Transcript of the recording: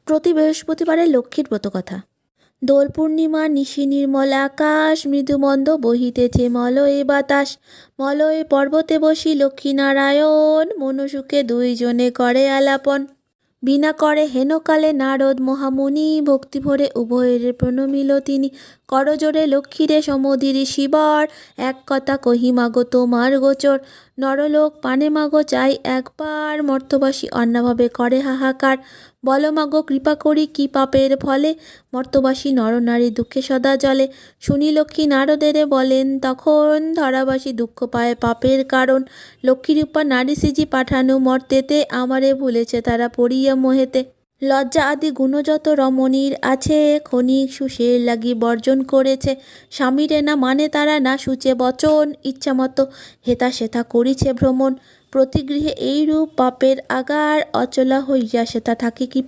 প্রতি বৃহস্পতিবারে লক্ষ্মীর ব্রতকথা। দোল পূর্ণিমা নিশি নির্মল আকাশ, মৃদুমন্দ বহিতেছে মলয়ে বাতাস। মলয়ে পর্বতে বসি লক্ষ্মীনারায়ণ, মনসুখে দুইজনে করে আলাপন। বিনা করে হেনকালে নারদ মহামুনি, ভক্তি ভরে উভয়ের প্রণমিল তিনি। করজোড়ে লক্ষ্মীরে সমধির শিবর, এক কথা কহি মাগো তোমার গোচর। নরলোক পানে মাগো চাই একবার, মর্তবাসী অন্যভাবে করে হাহাকার। বলো মাগো কৃপা করি কি পাপের ফলে, মর্তবাসী নরনারী দুঃখে সদা জলে। শুনি লক্ষ্মী নারদেরে বলেন তখন, ধরাবাসী দুঃখ পায় পাপের কারণ। লক্ষ্মীরূপা নারী সিজি পাঠানো মর্তেতে, আমারে ভুলেছে তারা পড়িয়া মোহেতে। লজ্জা আদি গুণ যত রমণীর আছে, ক্ষণিক সুষের লাগি বর্জন করেছে। স্বামীরে না মানে তারা না সুচে বচন, ইচ্ছামতো হেতা সেথা করিছে ভ্রমণ। প্রতিগৃহে এইরূপ পাপের আগার, অচলা হইয়া সেথা থাকে কি